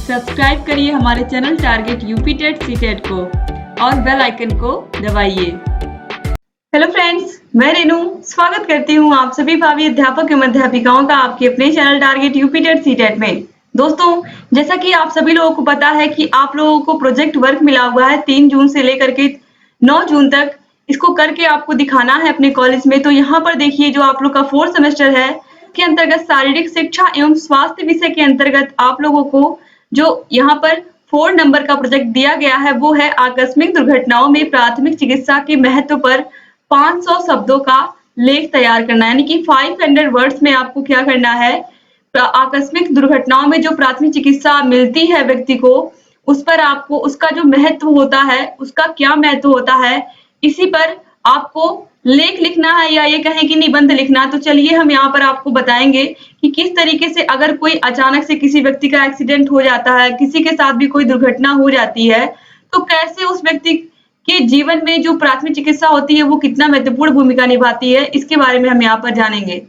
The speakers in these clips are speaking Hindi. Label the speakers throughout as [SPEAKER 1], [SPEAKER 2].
[SPEAKER 1] सब्सक्राइब करिए हमारे channel target UP TET CTET को और बेल आइकन को दबाइए। हेलो फ्रेंड्स, मैं रेनू स्वागत करती हूँ आप सभी भावी अध्यापक एवं अध्यापिकाओं का आपके अपने channel target UP TET CTET में। दोस्तों, जैसा कि आप सभी लोगों को पता है कि आप लोगों को प्रोजेक्ट वर्क मिला हुआ है 3 जून से लेकर के 9 जून तक। इसको करके आपको दिखाना है अपने कॉलेज में। तो यहाँ पर देखिए, जो आप लोग का 4th सेमेस्टर है के अंतर्गत शारीरिक शिक्षा एवं स्वास्थ्य विषय के अंतर्गत आप लोगों को जो यहाँ पर 4 नंबर का प्रोजेक्ट दिया गया है वो है आकस्मिक दुर्घटनाओं में प्राथमिक चिकित्सा के महत्व पर 500 शब्दों का लेख तैयार करना है। यानी कि 500 वर्ड्स में आपको क्या करना है, आकस्मिक दुर्घटनाओं में जो प्राथमिक चिकित्सा मिलती है व्यक्ति को, उस पर आपको उसका जो महत्व होता है, उसका क्या महत्व होता है, इसी पर आपको लेख लिखना है या ये कहें कि निबंध लिखना। तो चलिए हम यहाँ पर आपको बताएंगे कि किस तरीके से अगर कोई अचानक से किसी व्यक्ति का एक्सीडेंट हो जाता है, किसी के साथ भी कोई दुर्घटना हो जाती है, तो कैसे उस व्यक्ति के जीवन में जो प्राथमिक चिकित्सा होती है वो कितना महत्वपूर्ण भूमिका निभाती है, इसके बारे में हम यहाँ पर जानेंगे।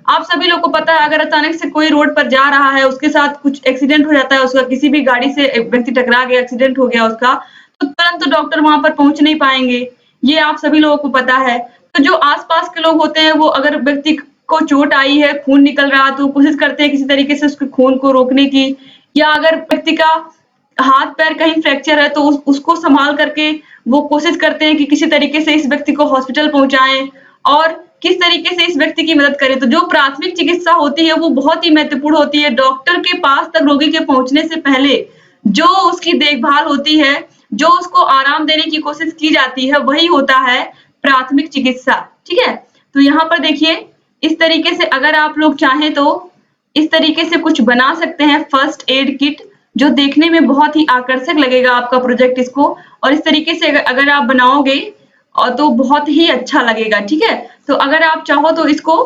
[SPEAKER 1] आप सभी लोग को पता है, अगर अचानक से कोई रोड पर जा रहा है, उसके साथ कुछ एक्सीडेंट हो जाता है, उसका किसी भी गाड़ी से व्यक्ति टकरा गया, एक्सीडेंट हो गया उसका, तो तुरंत डॉक्टर वहां पर पहुंच नहीं पाएंगे। ये आप सभी लोगों को पता है। तो जो आसपास के लोग होते हैं, वो अगर व्यक्ति को चोट आई है, खून निकल रहा है, तो कोशिश करते हैं किसी तरीके से उसके खून को रोकने की, या अगर व्यक्ति का हाथ पैर कहीं फ्रैक्चर है तो उसको संभाल करके वो कोशिश करते हैं कि किसी तरीके से इस व्यक्ति को हॉस्पिटल पहुंचाएं और किस तरीके से इस व्यक्ति की मदद करें। तो जो प्राथमिक चिकित्सा होती है वो बहुत ही महत्वपूर्ण होती है। डॉक्टर के पास तक रोगी के पहुंचने से पहले जो उसकी देखभाल होती है, जो उसको आराम देने की कोशिश की जाती है, वही होता है प्राथमिक चिकित्सा। ठीक है, तो यहाँ पर देखिए, इस तरीके से अगर आप लोग चाहें तो इस तरीके से कुछ बना सकते हैं फर्स्ट एड किट, जो देखने में बहुत ही आकर्षक लगेगा आपका प्रोजेक्ट इसको, और इस तरीके से अगर आप बनाओगे और तो बहुत ही अच्छा लगेगा। ठीक है, तो अगर आप चाहो तो इसको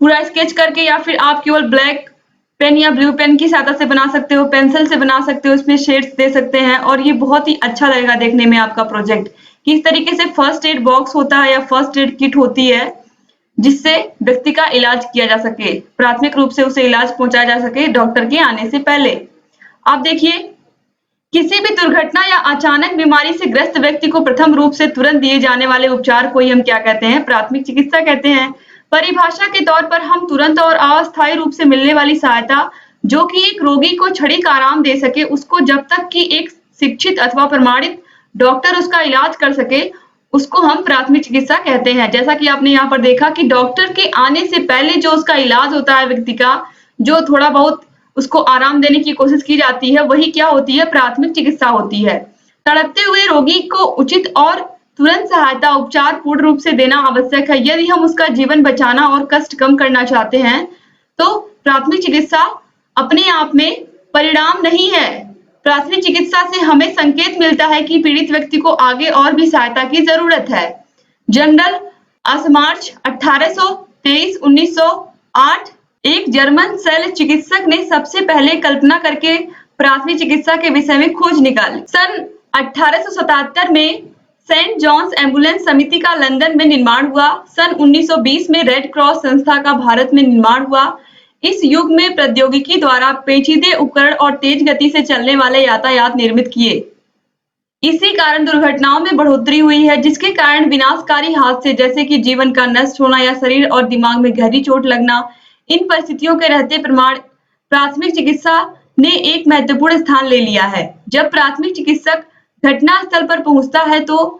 [SPEAKER 1] पूरा स्केच करके, या फिर आप केवल ब्लैक पेन या ब्लू पेन की सहायता से बना सकते हो, पेंसिल से बना सकते हो, इसमें शेड्स दे सकते हैं और ये बहुत ही अच्छा लगेगा देखने में आपका प्रोजेक्ट। किस तरीके से फर्स्ट एड बॉक्स होता है या फर्स्ट एड किट होती है, जिससे व्यक्ति का इलाज किया जा सके, प्राथमिक रूप से उसे इलाज पहुंचाया जा सके डॉक्टर के आने से पहले। आप देखिए, किसी भी दुर्घटना या अचानक बीमारी से ग्रस्त व्यक्ति को प्रथम रूप से तुरंत दिए जाने वाले उपचार को ही हम क्या कहते हैं, प्राथमिक चिकित्सा कहते हैं। परिभाषा के तौर पर हम तुरंत और अस्थायी रूप से मिलने वाली सहायता, जो कि एक रोगी को क्षणिक आराम दे सके, उसको जब तक कि एक शिक्षित अथवा प्रमाणित डॉक्टर उसका इलाज कर सके, उसको हम प्राथमिक चिकित्सा कहते हैं। जैसा कि आपने यहाँ पर देखा कि डॉक्टर के आने से पहले जो उसका इलाज होता है व्यक्ति का, जो थोड़ा बहुत उसको आराम देने की कोशिश की जाती है, वही क्या होती है, प्राथमिक चिकित्सा होती है। तड़पते हुए रोगी को उचित और तुरंत सहायता उपचार पूर्ण रूप से देना आवश्यक है। यदि हम उसका जीवन बचाना और कष्ट कम करना चाहते हैं, तो प्राथमिक चिकित्सा अपने आप में परिणाम नहीं है। प्राथमिक चिकित्सा से हमें संकेत मिलता है कि पीड़ित व्यक्ति को आगे और भी सहायता की जरूरत है। जनरल असमार्च 1823-1908 एक जर्मन शल्य चिकित्सक ने सबसे पहले कल्पना करके प्राथमिक चिकित्सा के विषय में खोज निकाली। सन 1877 में सेंट जॉन्स एम्बुलेंस समिति का लंदन में निर्माण हुआ। सन 1920 में रेड क्रॉस संस्था का भारत में निर्माण हुआ। इस युग में प्रौद्योगिकी द्वारा पेचीदे उपकरण और तेज गति से चलने वाले यातायात निर्मित किए। इसी कारण दुर्घटनाओं में बढ़ोतरी हुई है, जिसके कारण विनाशकारी हादसे जैसे कि जीवन का नष्ट होना या शरीर और दिमाग में गहरी चोट लगना, इन परिस्थितियों के रहते प्राथमिक चिकित्सा ने एक महत्वपूर्ण स्थान ले लिया है। जब प्राथमिक चिकित्सक घटना स्थल पर पहुंचता है तो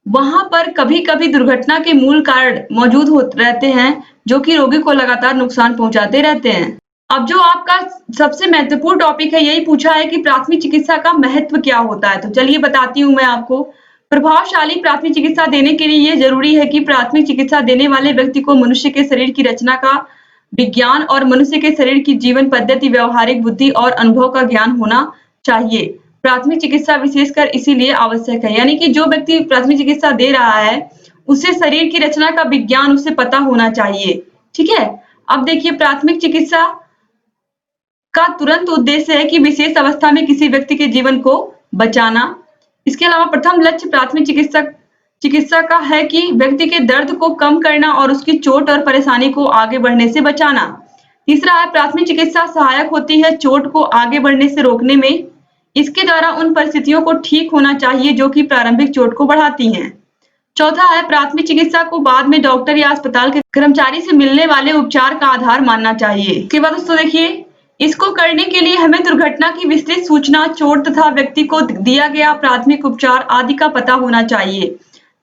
[SPEAKER 1] वहां पर कभी-कभी दुर्घटना के मूल कारण मौजूद रहते हैं, जो कि रोगी को लगातार नुकसान पहुंचाते रहते हैं। अब जो आपका सबसे महत्वपूर्ण टॉपिक है, यही पूछा है कि प्राथमिक चिकित्सा का महत्व क्या होता है। तो चलिए बताती हूँ मैं आपको। प्रभावशाली प्राथमिक चिकित्सा देने के लिए ये जरूरी है कि प्राथमिक चिकित्सा देने वाले व्यक्ति को मनुष्य के शरीर की रचना का विज्ञान और मनुष्य के शरीर की जीवन पद्धति, व्यवहारिक बुद्धि और अनुभव का ज्ञान होना चाहिए। प्राथमिक चिकित्सा विशेषकर इसीलिए आवश्यक है, यानी कि जो व्यक्ति प्राथमिक चिकित्सा दे रहा है, उसे शरीर की रचना का विज्ञान उसे पता होना चाहिए। ठीक है, अब देखिए, प्राथमिक चिकित्सा का तुरंत उद्देश्य है कि विशेष अवस्था में किसी व्यक्ति के जीवन को बचाना। इसके अलावा प्रथम लक्ष्य प्राथमिक चिकित्सा का है कि व्यक्ति के दर्द को कम करना और उसकी चोट और परेशानी को आगे बढ़ने से बचाना। तीसरा है प्राथमिक चिकित्सा सहायक होती है चोट को आगे बढ़ने से रोकने में। इसके द्वारा उन परिस्थितियों को ठीक होना चाहिए जो कि प्रारंभिक चोट को बढ़ाती हैं। चौथा है प्राथमिक चिकित्सा को बाद में डॉक्टर या अस्पताल के कर्मचारी से मिलने वाले उपचार का आधार मानना चाहिए। इसके बाद दोस्तों देखिए, इसको करने के लिए हमें दुर्घटना की विस्तृत सूचना, चोट तथा व्यक्ति को दिया गया प्राथमिक उपचार आदि का पता होना चाहिए।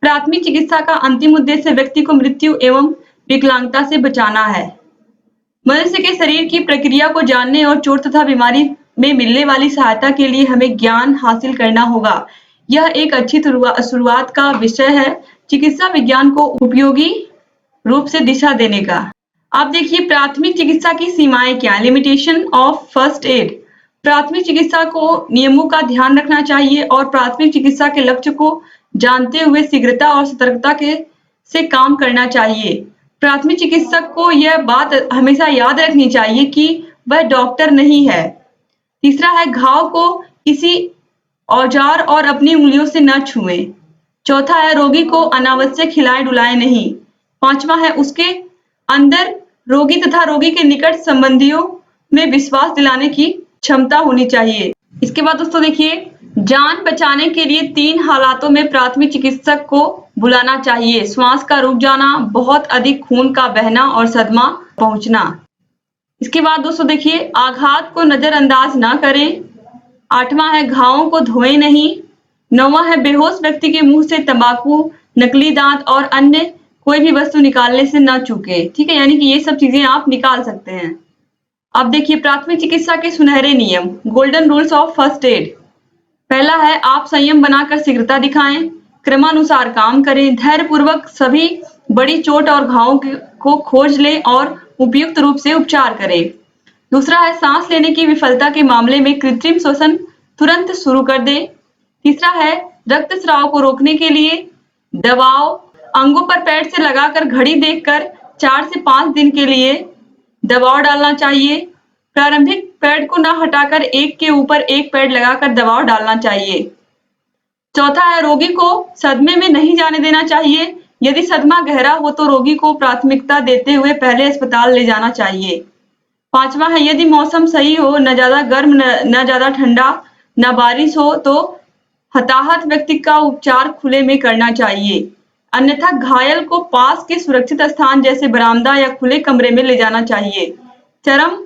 [SPEAKER 1] प्राथमिक चिकित्सा का अंतिम उद्देश्य व्यक्ति को मृत्यु एवं विकलांगता से बचाना है। मनुष्य के शरीर की प्रक्रिया को जानने और चोट तथा बीमारी में मिलने वाली सहायता के लिए हमें ज्ञान हासिल करना होगा। यह एक अच्छी शुरुआत का विषय है चिकित्सा विज्ञान को उपयोगी रूप से दिशा देने का। अब देखिए प्राथमिक चिकित्सा की सीमाएं क्या, लिमिटेशन ऑफ फर्स्ट एड। प्राथमिक चिकित्सा को नियमों का ध्यान रखना चाहिए और प्राथमिक चिकित्सा के लक्ष्य को जानते हुए शीघ्रता और सतर्कता से काम करना चाहिए। प्राथमिक चिकित्सक को यह बात हमेशा याद रखनी चाहिए कि वह डॉक्टर नहीं है। तीसरा है घाव को किसी औजार और अपनी उंगलियों से न छुएं। चौथा है रोगी को अनावश्यक हिलाए डुलाए नहीं। पांचवा है उसके अंदर रोगी तथा रोगी के निकट संबंधियों में विश्वास दिलाने की क्षमता होनी चाहिए। इसके बाद दोस्तों देखिए, जान बचाने के लिए 3 हालातों में प्राथमिक चिकित्सक को बुलाना चाहिए। श्वास का रुक जाना, बहुत अधिक खून का बहना और सदमा पहुंचना। इसके बाद दोस्तों देखिए, आघात को नजरअंदाज ना करें। 8वां है घावों को धोएं नहीं। 9वां है बेहोश व्यक्ति के मुंह से तंबाकू, नकली दांत और अन्य कोई भी वस्तु निकालने से न चूके। ठीक है, यानी कि ये सब चीजें आप निकाल सकते हैं। अब देखिए प्राथमिक चिकित्सा के सुनहरे नियम, golden rules of first aid. पहला है आप संयम बनाकर शीघ्रता दिखाएं, क्रमानुसार काम करें, धैर्यपूर्वक सभी बड़ी चोट और घावों को खोज लें और उपयुक्त रूप से उपचार करें। दूसरा है सांस लेने की विफलता के मामले में कृत्रिम श्वसन तुरंत शुरू कर दें। तीसरा है रक्तस्राव को रोकने के लिए दबाव अंगों पर पैड से लगाकर घड़ी देखकर 4 से 5 दिन के लिए दबाव डालना चाहिए। प्रारंभिक पैड को न हटाकर एक के ऊपर एक पैड लगाकर दबाव डालना चाहिए। चौथा है रोगी को सदमे में नहीं जाने देना चाहिए। यदि सदमा गहरा हो तो रोगी को प्राथमिकता देते हुए पहले अस्पताल ले जाना चाहिए। पांचवा है यदि मौसम सही हो, न ज्यादा गर्म न ज्यादा ठंडा, न बारिश हो, तो हताहत व्यक्ति का उपचार खुले में करना चाहिए, अन्यथा घायल को पास के सुरक्षित स्थान जैसे बरामदा या खुले कमरे में ले जाना चाहिए। चरम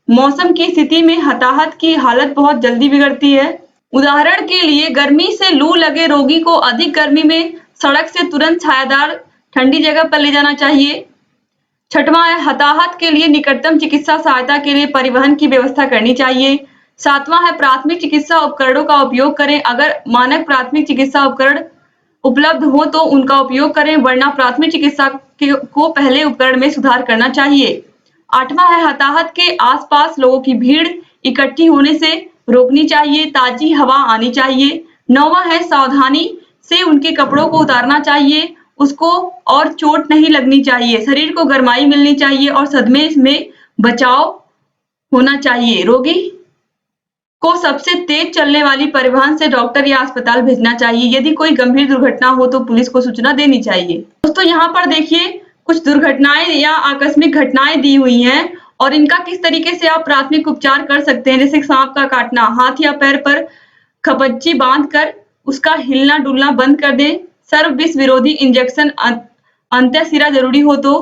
[SPEAKER 1] मौसम की स्थिति में हताहत की हालत बहुत जल्दी बिगड़ती है। उदाहरण के लिए गर्मी से लू लगे रोगी को अधिक गर्मी में सड़क से तुरंत छायादार ठंडी जगह पर ले जाना चाहिए। छठवां है हताहत के लिए निकटतम चिकित्सा सहायता के लिए परिवहन की व्यवस्था करनी चाहिए। सातवां है प्राथमिक चिकित्सा उपकरणों का उपयोग करें। अगर मानक प्राथमिक चिकित्सा उपकरण उपलब्ध हो तो उनका उपयोग करें, वरना प्राथमिक चिकित्सा को पहले उपकरण में सुधार करना चाहिए। आठवां है हताहत के आसपास लोगों की भीड़ इकट्ठी होने से रोकनी चाहिए, ताजी हवा आनी चाहिए। नौवां है सावधानी से उनके कपड़ों को उतारना चाहिए, उसको और चोट नहीं लगनी चाहिए, शरीर को गर्माई मिलनी चाहिए और सदमे में बचाव होना चाहिए। रोगी को सबसे तेज चलने वाली परिवहन से डॉक्टर या अस्पताल भेजना चाहिए। यदि कोई गंभीर दुर्घटना हो तो पुलिस को सूचना देनी चाहिए। दोस्तों यहाँ पर देखिए कुछ दुर्घटनाएं या आकस्मिक घटनाएं दी हुई हैं और इनका किस तरीके से आप प्राथमिक उपचार कर सकते हैं। जैसे सांप का काटना, हाथ या पैर पर खपच्ची बांधकर उसका हिलना डुलना बंद कर दें। सर्व विष विरोधी इंजेक्शन अंतःशिरा जरूरी हो तो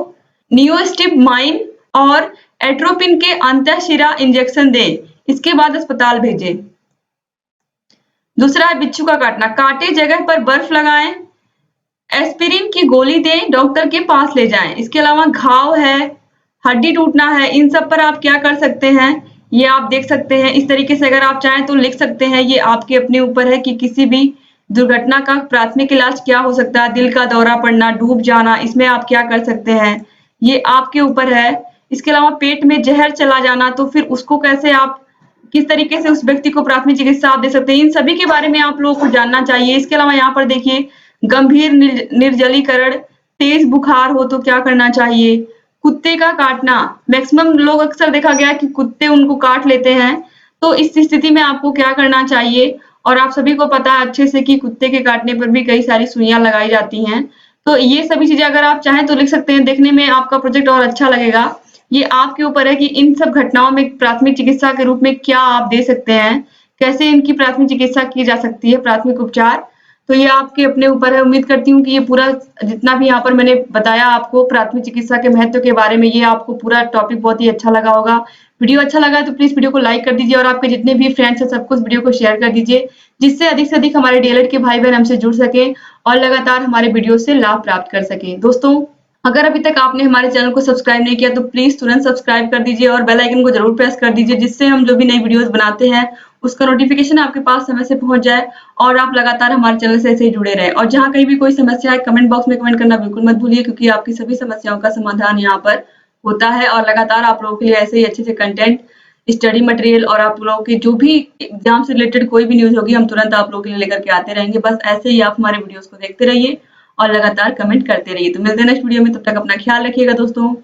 [SPEAKER 1] नियोस्टिमाइन और एट्रोपिन के अंतःशिरा इंजेक्शन दें, इसके बाद अस्पताल भेजें। दूसरा है बिच्छू का काटना, काटे जगह पर बर्फ लगाएं, एस्पिरिन की गोली दें, डॉक्टर के पास ले जाएं। इसके अलावा घाव है, हड्डी टूटना है, इन सब पर आप क्या कर सकते हैं ये आप देख सकते हैं। इस तरीके से अगर आप चाहें तो लिख सकते हैं, ये आपके अपने ऊपर है कि किसी भी दुर्घटना का प्राथमिक इलाज क्या हो सकता है। दिल का दौरा पड़ना, डूब जाना, इसमें आप क्या कर सकते हैं ये आपके ऊपर है। इसके अलावा पेट में जहर चला जाना तो फिर उसको कैसे आप किस तरीके से उस व्यक्ति को प्राथमिक चिकित्सा आप दे सकते हैं, इन सभी के बारे में आप लोगों को जानना चाहिए। इसके अलावा यहाँ पर देखिए गंभीर निर्जलीकरण, तेज बुखार हो तो क्या करना चाहिए। कुत्ते का काटना, मैक्सिमम लोग अक्सर देखा गया कि कुत्ते उनको काट लेते हैं, तो इस स्थिति में आपको क्या करना चाहिए। और आप सभी को पता है अच्छे से कि कुत्ते के काटने पर भी कई सारी सुइयां लगाई जाती हैं। तो ये सभी चीजें अगर आप चाहें तो लिख सकते हैं, देखने में आपका प्रोजेक्ट और अच्छा लगेगा। ये आपके ऊपर है कि इन सब घटनाओं में प्राथमिक चिकित्सा के रूप में क्या आप दे सकते हैं, कैसे इनकी प्राथमिक चिकित्सा की जा सकती है, प्राथमिक उपचार। तो ये आपके अपने ऊपर है। उम्मीद करती हूँ कि ये पूरा जितना भी यहाँ पर मैंने बताया आपको प्राथमिक चिकित्सा के महत्व के बारे में, ये आपको पूरा टॉपिक बहुत ही अच्छा लगा होगा। वीडियो अच्छा लगा है तो प्लीज वीडियो को लाइक कर दीजिए और आपके जितने भी फ्रेंड्स हैं सबको इस वीडियो को शेयर कर दीजिए, जिससे अधिक से अधिक हमारे डीएलएड के भाई बहन हमसे जुड़ सके और लगातार हमारे वीडियो से लाभ प्राप्त कर सके। दोस्तों, अगर अभी तक आपने हमारे चैनल को सब्सक्राइब नहीं किया तो प्लीज तुरंत सब्सक्राइब कर दीजिए और बेल आइकन को जरूर प्रेस कर दीजिए, जिससे हम जो भी नई वीडियोस बनाते हैं उसका नोटिफिकेशन आपके पास समय से पहुंच जाए और आप लगातार हमारे चैनल से ऐसे ही जुड़े रहें। और जहां कहीं भी कोई समस्या है कमेंट बॉक्स में कमेंट करना बिल्कुल मत भूलिए, क्योंकि आपकी सभी समस्याओं का समाधान यहाँ पर होता है और लगातार आप लोगों के लिए ऐसे ही अच्छे से कंटेंट, स्टडी मटेरियल और आप लोगों की जो भी एग्जाम से रिलेटेड कोई भी न्यूज होगी हम तुरंत आप लोगों के लिए लेकर के आते रहेंगे। बस ऐसे ही आप हमारे वीडियोस को देखते रहिए और लगातार कमेंट करते रहिए। तो मिलते हैं नेक्स्ट वीडियो में, तब तक अपना ख्याल रखिएगा दोस्तों।